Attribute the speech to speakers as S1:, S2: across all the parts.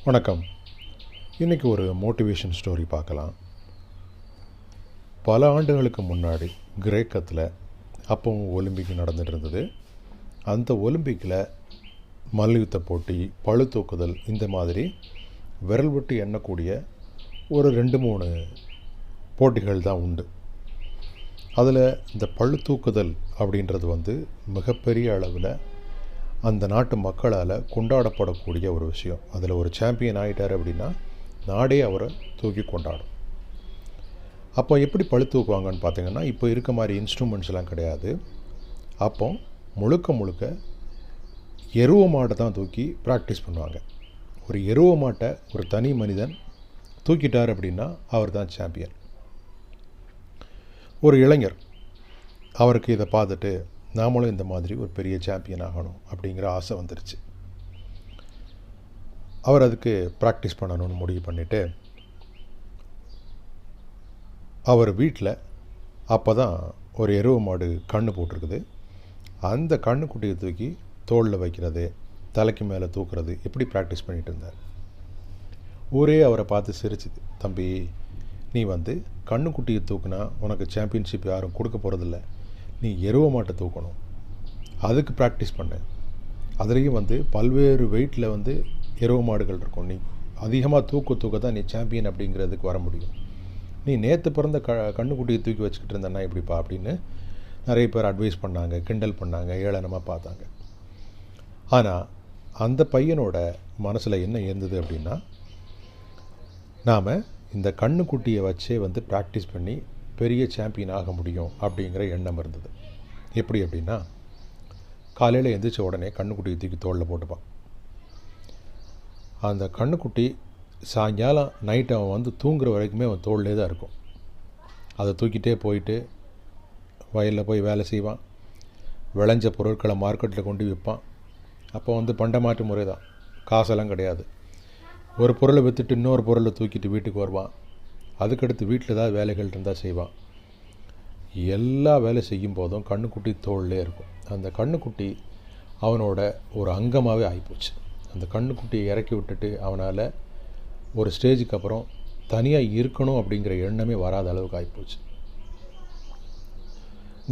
S1: வணக்கம். இன்றைக்கி ஒரு மோட்டிவேஷன் ஸ்டோரி பார்க்கலாம். பல ஆண்டுகளுக்கு முன்னாடி கிரேக்கத்தில் அப்போவும் ஒலிம்பிக் நடந்துட்டு இருந்தது. அந்த ஒலிம்பிக்கில் மல்யுத்த போட்டி, பளு தூக்குதல், இந்த மாதிரி விரல் விட்டு எண்ணக்கூடிய ஒரு 2-3 போட்டிகள் தான் உண்டு. அதில் இந்த பளு தூக்குதல் அப்படின்றது மிகப்பெரிய அளவில் அந்த நாட்டு மக்களால் கொண்டாடப்படக்கூடிய ஒரு விஷயம். அதில் ஒரு சாம்பியன் ஆகிட்டார் அப்படின்னா நாடே அவரை தூக்கி கொண்டாடும். அப்போ எப்படி பளு தூக்குவாங்கன்னு பார்த்தீங்கன்னா, இப்போ இருக்க மாதிரி இன்ஸ்ட்ருமெண்ட்ஸ்லாம் கிடையாது. அப்போ முழுக்க எருவ மாட்டை தான் தூக்கி ப்ராக்டிஸ் பண்ணுவாங்க. ஒரு எருவ மாட்டை ஒரு தனி மனிதன் தூக்கிட்டார் அப்படின்னா அவர் தான் சாம்பியன். ஒரு இளைஞர் அவருக்கு இதை பார்த்துட்டு நாமளும் இந்த மாதிரி ஒரு பெரிய சாம்பியன் ஆகணும் அப்படிங்கிற ஆசை வந்துருச்சு. அவர் அதுக்கு ப்ராக்டிஸ் பண்ணணும்னு முடிவு பண்ணிவிட்டு அவர் வீட்டில் அப்போ தான் ஒரு எருவ மாடு கன்று போட்டிருக்குது. அந்த கன்றுக்குட்டியை தூக்கி தோளில் வைக்கிறது, தலைக்கு மேலே தூக்குறது, இப்படி ப்ராக்டிஸ் பண்ணிகிட்டு இருந்தார். ஊரே அவரை பார்த்து சிரிச்சுது. தம்பி, நீ கன்றுக்குட்டியை தூக்குனா உனக்கு சாம்பியன்ஷிப் யாரும் கொடுக்க போகிறதில்ல. நீ எருவ மாட்டை தூக்கணும், அதுக்கு ப்ராக்டிஸ் பண்ணு. அதுலேயும் பல்வேறு வெயிட்டில் எருவ மாடுகள் இருக்கும். நீ அதிகமாக தூக்க தான் நீ சாம்பியன் அப்படிங்கிறதுக்கு வர முடியும். நீ நேற்று பிறந்த கன்றுக்குட்டியை தூக்கி வச்சுக்கிட்டு இருந்தேன்னா இப்படிப்பா அப்படின்னு நிறைய பேர் அட்வைஸ் பண்ணாங்க, கிண்டல் பண்ணாங்க, ஏளனமாக பார்த்தாங்க. ஆனால் அந்த பையனோட மனசில் என்ன இருந்தது அப்படின்னா, நாம் இந்த கன்றுக்குட்டியை வச்சே ப்ராக்டிஸ் பண்ணி பெரிய சாம்பியன் ஆக முடியும் அப்படிங்கிற எண்ணம் இருந்தது. எப்படி அப்படின்னா, காலையில் எழுந்திரிச்ச உடனே கன்றுக்குட்டியை தூக்கி தோளில் போட்டுப்பான். அந்த கன்றுக்குட்டி சாயங்காலம் நைட்டு அவன் தூங்குற வரைக்குமே அவன் தோளிலே தான் இருக்கும். அதை தூக்கிட்டே போயிட்டு வயலில் போய் வேலை செய்வான். விளைஞ்ச பொருட்களை மார்க்கெட்டில் கொண்டு விற்பான். அப்போ பண்டமாற்று முறை தான், காசெல்லாம் கிடையாது. ஒரு பொருளை விற்றுட்டு இன்னொரு பொருளை தூக்கிட்டு வீட்டுக்கு வருவான். அதுக்கடுத்து வீட்டில் ஏதாவது வேலைகள் இருந்தால் செய்வான். எல்லா வேலை செய்யும் போதும் கன்றுக்குட்டி தோளிலே இருக்கும். அந்த கன்றுக்குட்டி அவனோட ஒரு அங்கமாகவே ஆகிப்போச்சு. அந்த கன்றுக்குட்டியை இறக்கி விட்டுட்டு அவனால் ஒரு ஸ்டேஜுக்கு அப்புறம் தனியாக இருக்கணும் அப்படிங்கிற எண்ணமே வராத அளவுக்கு ஆகிப்போச்சு.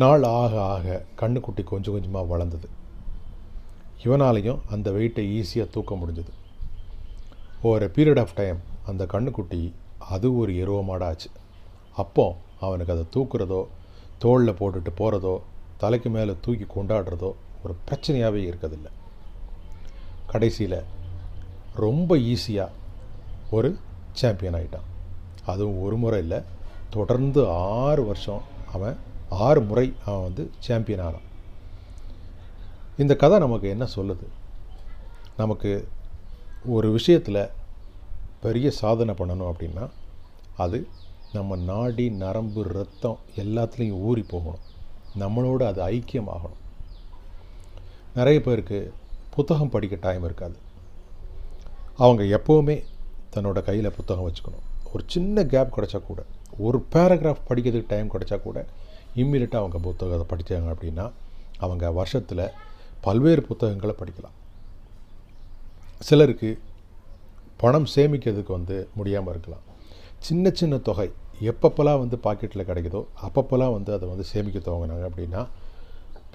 S1: நாள் ஆக ஆக கன்றுக்குட்டி கொஞ்சம் கொஞ்சமாக வளர்ந்தது. இவனாலையும் அந்த வெயிட்டை ஈஸியாக தூக்க முடிஞ்சது. ஒரு பீரியட் ஆஃப் டைம் அந்த கன்றுக்குட்டி அது ஒரு எருவ மாடாச்சு. அப்போ அவனுக்கு அதை தூக்குறதோ, தோளில் போட்டுட்டு போகிறதோ, தலைக்கு மேலே தூக்கி கொண்டாடுறதோ ஒரு பிரச்சனையாகவே இருக்கிறதில்ல. கடைசியில் ரொம்ப ஈஸியாக ஒரு சாம்பியன் ஆகிட்டான். அதுவும் ஒரு முறை இல்லை, தொடர்ந்து 6 வருஷம் அவன் 6 முறை அவன் சாம்பியன் ஆனான். இந்த கதை நமக்கு என்ன சொல்லுது? நமக்கு ஒரு விஷயத்தில் பெரிய சாதனை பண்ணணும் அப்படின்னா அது நம்ம நாடி, நரம்பு, ரத்தம் எல்லாத்துலேயும் ஊறி போகணும். நம்மளோட அது ஐக்கியமாகணும். நிறைய பேருக்கு புத்தகம் படிக்க டைம் இருக்காது. அவங்க எப்போவுமே தன்னோட கையில் புத்தகம் வச்சுக்கணும். ஒரு சின்ன கேப் கிடச்சா கூட, ஒரு பேராகிராஃப் படிக்கிறதுக்கு டைம் கிடச்சா கூட இம்மீடியட்டாக அவங்க புத்தகத்தை படித்தாங்க அப்படின்னா அவங்க வருஷத்தில் பல்வேறு புத்தகங்களை படிக்கலாம். சிலருக்கு பணம் சேமிக்கிறதுக்கு முடியாமல் இருக்கலாம். சின்ன சின்ன தொகை எப்பப்பெல்லாம் பாக்கெட்டில் கிடைக்குதோ அப்பப்பெல்லாம் அதை சேமிக்க துவங்கினாங்க அப்படின்னா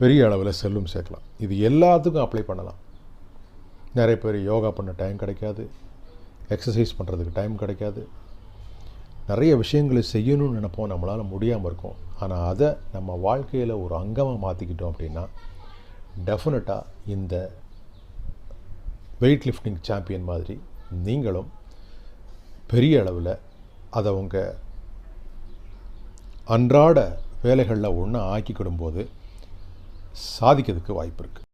S1: பெரிய அளவில் செல்லும் சேர்க்கலாம். இது எல்லாத்துக்கும் அப்ளை பண்ணலாம். நிறைய பேர் யோகா பண்ண டைம் கிடைக்காது, எக்ஸசைஸ் பண்ணுறதுக்கு டைம் கிடைக்காது, நிறைய விஷயங்களை செய்யணும்னு நினைப்போம், நம்மளால் முடியாமல் இருக்கும். ஆனால் அதை நம்ம வாழ்க்கையில் ஒரு அங்கமாக மாற்றிக்கிட்டோம் அப்படின்னா டெஃபினட்டாக இந்த வெயிட் லிஃப்டிங் சாம்பியன் மாதிரி நீங்களும் பெரிய அளவில் அதை உங்கள் அன்றாட வேலைகளில் ஒன்றா ஆக்கிக்கிடும்போது சாதிக்கிறதுக்கு வாய்ப்பு இருக்குது.